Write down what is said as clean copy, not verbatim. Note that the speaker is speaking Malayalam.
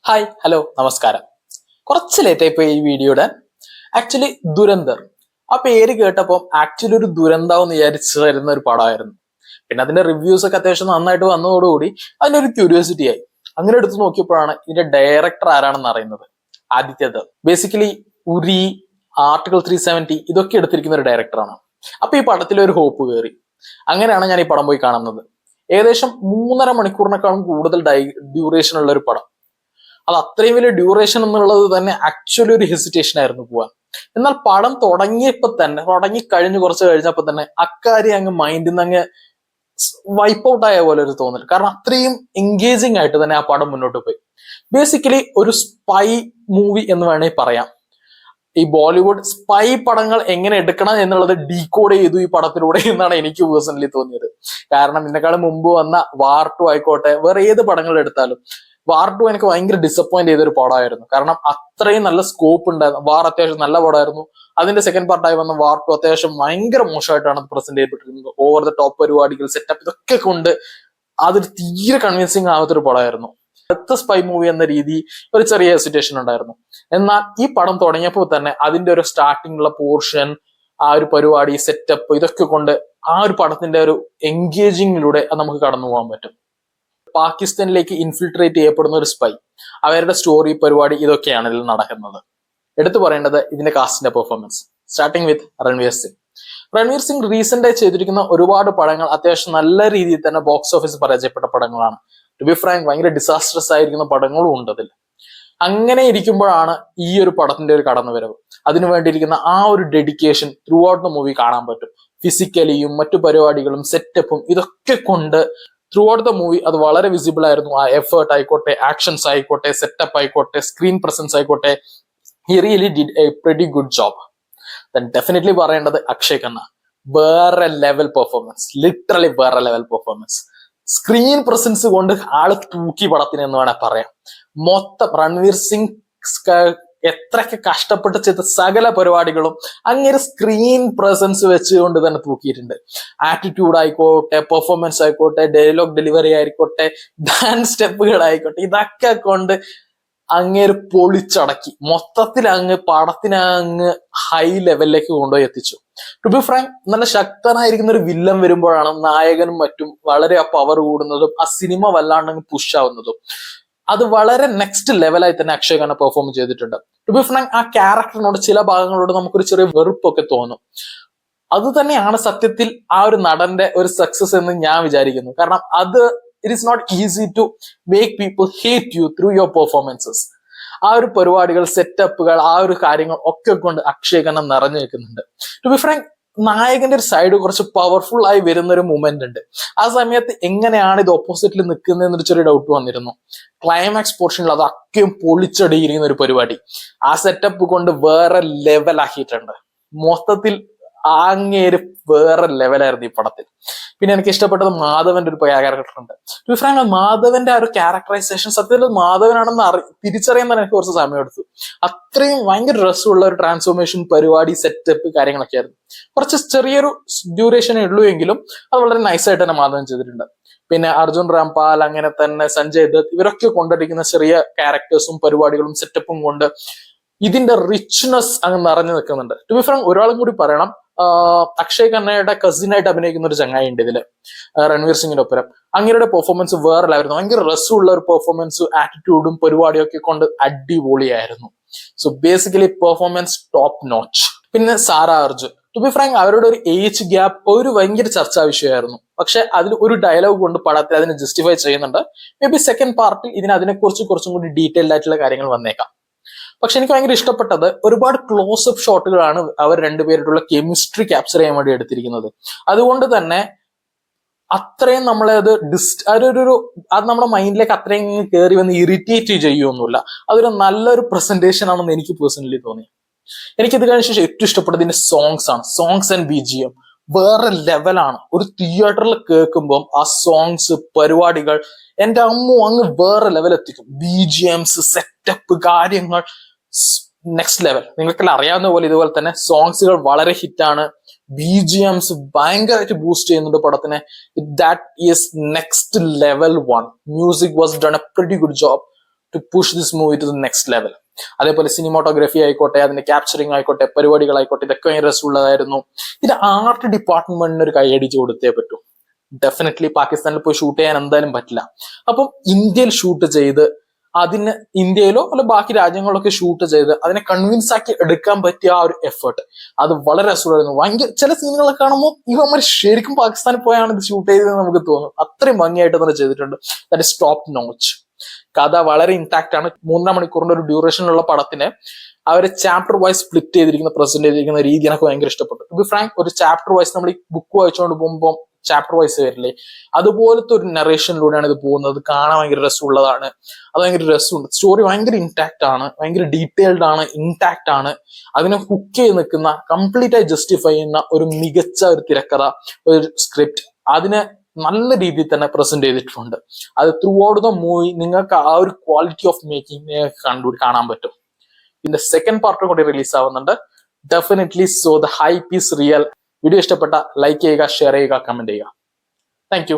ഹായ് ഹലോ നമസ്കാരം. കുറച്ച് ലേറ്റായി പോയി ഈ വീഡിയോയുടെ. ആക്ച്വലി ദുരന്തർ ആ പേര് കേട്ടപ്പോൾ ആക്ച്വലി ഒരു ദുരന്തം വിചാരിച്ചു വരുന്ന ഒരു പടമായിരുന്നു. പിന്നെ അതിന്റെ റിവ്യൂസ് ഒക്കെ അത്യാവശ്യം നന്നായിട്ട് വന്നതോടുകൂടി അതിനൊരു ക്യൂരിയോസിറ്റി ആയി. അങ്ങനെ എടുത്ത് നോക്കിയപ്പോഴാണ് ഇതിന്റെ ഡയറക്ടർ ആരാണെന്ന് അറിയുന്നത്. ആദിത്യദത്ത്. ബേസിക്കലി ഉരി, ആർട്ടിക്കിൾ 370 ഇതൊക്കെ എടുത്തിരിക്കുന്ന ഒരു ഡയറക്ടറാണ്. അപ്പൊ ഈ പടത്തിൽ ഒരു ഹോപ്പ് കയറി. അങ്ങനെയാണ് ഞാൻ ഈ പടം പോയി കാണുന്നത്. ഏകദേശം 3.5 മണിക്കൂറിനേക്കാളും കൂടുതൽ ഡ്യൂറേഷൻ ഉള്ള ഒരു പടം. അത് അത്രയും വലിയ ഡ്യൂറേഷൻ എന്നുള്ളത് തന്നെ ആക്ച്വലി ഒരു ഹെസിറ്റേഷൻ ആയിരുന്നു പോവാൻ. എന്നാൽ പടം തുടങ്ങി കഴിഞ്ഞ് കുറച്ച് കഴിഞ്ഞപ്പോൾ തന്നെ അക്കാര്യം അങ്ങ് മൈൻഡിൽ നിന്ന് അങ്ങ് വൈപ്പ് ഔട്ട് ആയ പോലെ ഒരു തോന്നൽ. കാരണം അത്രയും എൻഗേജിങ് ആയിട്ട് തന്നെ ആ പടം മുന്നോട്ട് പോയി. ബേസിക്കലി ഒരു സ്പൈ മൂവി എന്ന് വേണമെങ്കിൽ പറയാം. ഈ ബോളിവുഡ് സ്പൈ പടങ്ങൾ എങ്ങനെ എടുക്കണം എന്നുള്ളത് ഡീകോഡ് ചെയ്തു ഈ പടത്തിലൂടെ എന്നാണ് എനിക്ക് പേഴ്സണലി തോന്നിയത്. കാരണം ഇതിനേക്കാളും മുമ്പ് വന്ന വാർ 2 ആയിക്കോട്ടെ, വേറെ ഏത് പടങ്ങൾ എടുത്താലും വാർ 2 എനിക്ക് ഭയങ്കര ഡിസപ്പോയിന്റ് ചെയ്ത ഒരു പടമായിരുന്നു. കാരണം അത്രയും നല്ല സ്കോപ്പ് ഉണ്ടായിരുന്നു. വാർ അത്യാവശ്യം നല്ല പടമായിരുന്നു. അതിന്റെ സെക്കൻഡ് പാർട്ടായി വന്ന വാർ 2 അത്യാവശ്യം ഭയങ്കര മോശമായിട്ടാണ് പ്രസന്റ് ചെയ്യപ്പെട്ടിരുന്നത്. ഓവർ ദ ടോപ്പ് പരിപാടികൾ, സെറ്റപ്പ് ഇതൊക്കെ കൊണ്ട് അതൊരു തീരെ കൺവിൻസിങ് ആവാത്തൊരു പടമായിരുന്നു. അടുത്ത സ്പൈ മൂവി എന്ന രീതി ഒരു ചെറിയ ഹെസിറ്റേഷൻ ഉണ്ടായിരുന്നു. എന്നാൽ ഈ പടം തുടങ്ങിയപ്പോൾ തന്നെ അതിന്റെ ഒരു സ്റ്റാർട്ടിംഗുള്ള പോർഷൻ, ആ ഒരു പരിപാടി, സെറ്റപ്പ് ഇതൊക്കെ കൊണ്ട് ആ ഒരു പടത്തിന്റെ ഒരു എൻഗേജിങ്ങിലൂടെ നമുക്ക് കടന്നു പോകാൻ പറ്റും. പാകിസ്ഥാനിലേക്ക് ഇൻഫിൽട്രേറ്റ് ചെയ്യപ്പെടുന്ന ഒരു സ്പൈ, അവരുടെ സ്റ്റോറി, പരിപാടി ഇതൊക്കെയാണ് ഇതിൽ നടക്കുന്നത്. എടുത്തു പറയേണ്ടത് ഇതിന്റെ കാസ്റ്റിന്റെ performance. Starting with Ranveer Singh. Ranveer Singh recent ആയി ചെയ്തിരിക്കുന്ന ഒരുപാട് പടങ്ങൾ അത്യാവശ്യം നല്ല രീതിയിൽ തന്നെ ബോക്സ് ഓഫീസ് പരാജയപ്പെട്ട പടങ്ങളാണ്. ടു ബി ഫ്രാങ്ക് ഭയങ്കര ഡിസാസ്ട്രസ് ആയിരിക്കുന്ന പടങ്ങളും ഉണ്ട് അതിൽ. അങ്ങനെ ഇരിക്കുമ്പോഴാണ് ഈ ഒരു പടത്തിന്റെ ഒരു കടന്നുവരവ്. അതിനു വേണ്ടിയിരിക്കുന്ന ആ ഒരു dedication through out the movie കാണാൻ പറ്റും. ഫിസിക്കലിയും മറ്റു പരിപാടികളും സെറ്റപ്പും ഇതൊക്കെ കൊണ്ട് ത്രൂ ഔട്ട് ദ മൂവി അത് വളരെ വിസിബിൾ ആയിരുന്നു. ആ എഫേർട്ട് ആയിക്കോട്ടെ, ആക്ഷൻസ് ആയിക്കോട്ടെ, സെറ്റപ്പ് ആയിക്കോട്ടെ, സ്ക്രീൻ പ്രസൻസ് ആയിക്കോട്ടെ, he really did A pretty good job. Then definitely പറയേണ്ടത് അക്ഷയ് ഖന്ന. വേറെ ലെവൽ പെർഫോമൻസ്, ലിറ്ററലി വേറെ ലെവൽ പെർഫോമൻസ്. സ്ക്രീൻ പ്രസൻസ് കൊണ്ട് ആള് തൂക്കി പടത്തിന് എന്ന് വേണേൽ പറയാം. മൊത്തം രൺവീർ സിംഗ് എത്രയൊക്കെ കഷ്ടപ്പെട്ട് ചെയ്ത സകല പരിപാടികളും അങ്ങനെ സ്ക്രീൻ പ്രസൻസ് വെച്ചുകൊണ്ട് തന്നെ തൂക്കിയിട്ടുണ്ട്. ആറ്റിറ്റ്യൂഡ് ആയിക്കോട്ടെ, പെർഫോമൻസ് ആയിക്കോട്ടെ, ഡയലോഗ് ഡെലിവറി ആയിക്കോട്ടെ, ഡാൻസ് സ്റ്റെപ്പുകൾ ആയിക്കോട്ടെ, ഇതൊക്കെ കൊണ്ട് അങ്ങേര് പൊളിച്ചടക്കി. മൊത്തത്തിൽ അങ്ങ് പടത്തിനെ അങ്ങ് ഹൈ ലെവലിലേക്ക് കൊണ്ടുപോയി എത്തിച്ചു. ടു ബി ഫ്രാങ്ക് നല്ല ശക്തനായിരിക്കുന്ന ഒരു വില്ലൻ വരുമ്പോഴാണ് നായകനും മറ്റും വളരെ ആ പവർ കൂടുന്നതും ആ സിനിമ വല്ലാണ്ട് പുഷ് ആവുന്നതും. അത് വളരെ നെക്സ്റ്റ് ലെവലായി തന്നെ അക്ഷയ് ഖന്ന പെർഫോം ചെയ്തിട്ടുണ്ട്. ടു ബി ഫ്രാങ്ക് ആ ക്യാരക്ടറിനോട് ചില ഭാഗങ്ങളോട് നമുക്കൊരു ചെറിയ വെറുപ്പൊക്കെ തോന്നും. അത് തന്നെയാണ് സത്യത്തിൽ ആ ഒരു നടന്റെ ഒരു സക്സസ് എന്ന് ഞാൻ വിചാരിക്കുന്നു. കാരണം അത് it is not easy to make people hate you through your performances. ആ ഒരു പരിപാടികൾ, സെറ്റപ്പുകൾ, ആ ഒരു കാര്യങ്ങൾ ഒക്കെ കൊണ്ട് അക്ഷയ് ഖന്ന നിറഞ്ഞു നിൽക്കുന്നുണ്ട്. ടു ബി ഫ്രാങ്ക് നായകന്റെ ഒരു സൈഡ് കുറച്ച് പവർഫുൾ ആയി വരുന്ന ഒരു മൂമെന്റ് ഉണ്ട്. ആ സമയത്ത് എങ്ങനെയാണ് ഇത് ഓപ്പോസിറ്റിൽ നിൽക്കുന്നതെന്നൊരു ചെറിയ ഡൗട്ട് വന്നിരുന്നു. ക്ലൈമാക്സ് പോർഷനിൽ അതൊക്കെയും പൊളിച്ചടിയിരിക്കുന്ന ഒരു പരിപാടി ആ സെറ്റപ്പ് കൊണ്ട് വേറെ ലെവലാക്കിയിട്ടുണ്ട്. മൊത്തത്തിൽ അങ്ങേര് വേറെ ലെവലായിരുന്നു ഈ പടത്തിൽ. പിന്നെ എനിക്ക് ഇഷ്ടപ്പെട്ടത് മാധവന്റെ ഒരു ക്യാരക്ടർ ഉണ്ട്. ടു ബി ഫ്രാങ്ക് മാധവന്റെ ആ ഒരു ക്യാരക്ടറൈസേഷൻ സത്യത്തിൽ മാധവനാണെന്ന് തിരിച്ചറിയാൻ തന്നെ എനിക്ക് കുറച്ച് സമയം എടുത്തു. അത്രയും ഭയങ്കര രസമുള്ള ഒരു ട്രാൻസ്ഫോർമേഷൻ പരിപാടി, സെറ്റപ്പ് കാര്യങ്ങളൊക്കെ ആയിരുന്നു. കുറച്ച് ചെറിയൊരു ഡ്യൂറേഷനേ ഉള്ളൂ എങ്കിലും അത് വളരെ നൈസായിട്ട് തന്നെ മാധവൻ ചെയ്തിട്ടുണ്ട്. പിന്നെ അർജുൻ രാംപാൽ, അങ്ങനെ തന്നെ സഞ്ജയ് ദത്ത്, ഇവരൊക്കെ കൊണ്ടിരിക്കുന്ന ചെറിയ ക്യാരക്ടേഴ്സും പരിപാടികളും സെറ്റപ്പും കൊണ്ട് ഇതിന്റെ റിച്ച്നെസ് അങ്ങ് നിറഞ്ഞു നിൽക്കുന്നുണ്ട്. ടു ബി ഫ്രാങ്ക് ഒരാളും കൂടി പറയണം, അക്ഷയ് ഖന്നയുടെ കസിനായിട്ട് അഭിനയിക്കുന്ന ഒരു ചങ്ങായി ഉണ്ട് ഇതില്, രൺവീർ സിംഗിന്റെ ഒപ്പരം. അങ്ങനെയുടെ പെർഫോമൻസ് വേറെ ലെവലായിരുന്നു. ഭയങ്കര രസമുള്ള ഒരു പെർഫോമൻസ്, ആറ്റിറ്റ്യൂഡും പരിപാടിയും ഒക്കെ കൊണ്ട് അടിപൊളിയായിരുന്നു. So basically performance top notch. പിന്നെ സാര അർജുൻ. ടു ബി ഫ്രാങ്ക് അവരുടെ ഒരു ഏജ് ഗ്യാപ്പ് ഒരു ഭയങ്കര ചർച്ചാ വിഷയമായിരുന്നു. പക്ഷെ അതിൽ ഒരു ഡയലോഗ് കൊണ്ട് പടത്തിൽ അതിനെ ജസ്റ്റിഫൈ ചെയ്യുന്നുണ്ട്. മേ ബി സെക്കൻഡ് പാർട്ടിൽ അതിനെക്കുറിച്ച് കുറച്ചും കൂടി ഡീറ്റെയിൽഡ് ആയിട്ടുള്ള കാര്യങ്ങൾ വന്നേക്കാം. പക്ഷെ എനിക്ക് ഭയങ്കര ഇഷ്ടപ്പെട്ടത് ഒരുപാട് ക്ലോസപ്പ് ഷോട്ടുകളാണ് അവർ രണ്ടുപേരുടെ കെമിസ്ട്രി ക്യാപ്ചർ ചെയ്യാൻ വേണ്ടി എടുത്തിരിക്കുന്നത്. അതുകൊണ്ട് തന്നെ അത്രയും നമ്മളെ അത് അത് നമ്മുടെ മൈൻഡിലേക്ക് അത്രയും കയറി വന്ന് ഇറിറ്റേറ്റ് ചെയ്യുമൊന്നുമില്ല. അതൊരു നല്ലൊരു പ്രസന്റേഷൻ ആണെന്ന് എനിക്ക് പേഴ്സണലി തോന്നി. എനിക്കിത് കഴിഞ്ഞ ശേഷം ഏറ്റവും ഇഷ്ടപ്പെട്ടത് ഇതിന്റെ സോങ്സ് ആണ്. സോങ്സ് ആൻഡ് BGM വേറെ ലെവലാണ്. ഒരു തിയേറ്ററിൽ കേൾക്കുമ്പോൾ ആ സോങ്സ്, പരിപാടികൾ എന്റെ അമ്മു അങ്ങ് വേറെ ലെവൽ എത്തിക്കും. BGMs, സെറ്റപ്പ്, കാര്യങ്ങൾ നെക്സ്റ്റ് ലെവൽ. നിങ്ങൾക്കെല്ലാം അറിയാവുന്ന പോലെ ഇതുപോലെ തന്നെ സോങ്സുകൾ വളരെ ഹിറ്റാണ്. BGMs ഭയങ്കരമായിട്ട് ബൂസ്റ്റ് ചെയ്യുന്നുണ്ട് പടത്തിനെ. That is next level 1. Music was done a pretty good job. To push this movie to the next level. അതേപോലെ സിനിമാറ്റോഗ്രഫി ആയിക്കോട്ടെ, അതിന്റെ ക്യാപ്ചറിങ് ആയിക്കോട്ടെ, പരിപാടികളായിക്കോട്ടെ, ഇതൊക്കെ ഭയങ്കര രസമുള്ളതായിരുന്നു. ഇത് ആർട്ട് ഡിപ്പാർട്ട്മെന്റിന് ഒരു കൈയടിച്ച് കൊടുത്തേ പറ്റൂ. ഡെഫിനറ്റ്ലി പാകിസ്ഥാനിൽ പോയി ഷൂട്ട് ചെയ്യാൻ എന്തായാലും പറ്റില്ല. അപ്പം ഇന്ത്യയിൽ ഷൂട്ട് ചെയ്ത് അതിന് ഇന്ത്യയിലോ അല്ല ബാക്കി രാജ്യങ്ങളിലൊക്കെ ഷൂട്ട് ചെയ്ത് അതിനെ കൺവിൻസ് ആക്കി എടുക്കാൻ പറ്റിയ ആ ഒരു എഫേർട്ട് അത് വളരെ രസമായിരുന്നു. ഭയങ്കര ചില സീനുകളൊക്കെ കാണുമ്പോൾ ഇവന്മാർ ശരിക്കും പാകിസ്ഥാനിൽ പോയാണ് ഇത് ഷൂട്ട് ചെയ്തതെന്ന് നമുക്ക് തോന്നും. അത്രയും ഭംഗിയായിട്ട് തന്നെ ചെയ്തിട്ടുണ്ട്. That is top notch. കഥ വളരെ ഇൻടാക്ട് ആണ്. 3.5 മണിക്കൂറിന്റെ ഒരു ഡ്യൂറേഷനിലുള്ള പടത്തിന് അവര് ചാപ്റ്റർ വൈസ് സ്പ്ലിറ്റ് ചെയ്തിരിക്കുന്ന പ്രസന്റ് ചെയ്തിരിക്കുന്ന രീതി എനിക്ക് ഭയങ്കര ഇഷ്ടപ്പെട്ടു. ടു ബി ഫ്രാങ്ക്, ഒരു ചാപ്റ്റർ വൈസ് നമ്മൾ ഈ ബുക്ക് വായിച്ചുകൊണ്ട് പോകുമ്പോൾ ചാപ്റ്റർ വൈസ് വരില്ലേ, അതുപോലത്തെ ഒരു നറേഷനിലൂടെയാണ് ഇത് പോകുന്നത്. കാണാൻ ഭയങ്കര രസമുള്ളതാണ്. അത് ഭയങ്കര രസമുണ്ട്. സ്റ്റോറി ഭയങ്കര ഇൻടാക്ട് ആണ്, ഭയങ്കര ഡീറ്റെയിൽഡ് ആണ്, ഇൻടാക്ട് ആണ്. അതിനെ ഹുക്ക് ചെയ്ത് നിൽക്കുന്ന, കംപ്ലീറ്റ് ആയി ജസ്റ്റിഫൈ ചെയ്യുന്ന ഒരു മികച്ച ഒരു തിരക്കഥ, ഒരു സ്ക്രിപ്റ്റ് അതിനെ നല്ല രീതിയിൽ തന്നെ പ്രസന്റ് ചെയ്തിട്ടുണ്ട്. അത് ത്രൂ ഔട്ട് ദ മൂവി നിങ്ങൾക്ക് ആ ഒരു ക്വാളിറ്റി ഓഫ് മേക്കിംഗ് നിങ്ങൾക്ക് കാണാൻ പറ്റും. ഇതിന്റെ സെക്കൻഡ് പാർട്ടും കൂടി റിലീസ് ആവുന്നുണ്ട്. Definitely so the hype is real. Video ഇഷ്ടപ്പെട്ട ലൈക്ക് ചെയ്യുക, ഷെയർ ചെയ്യുക, കമന്റ് ചെയ്യുക. Thank you.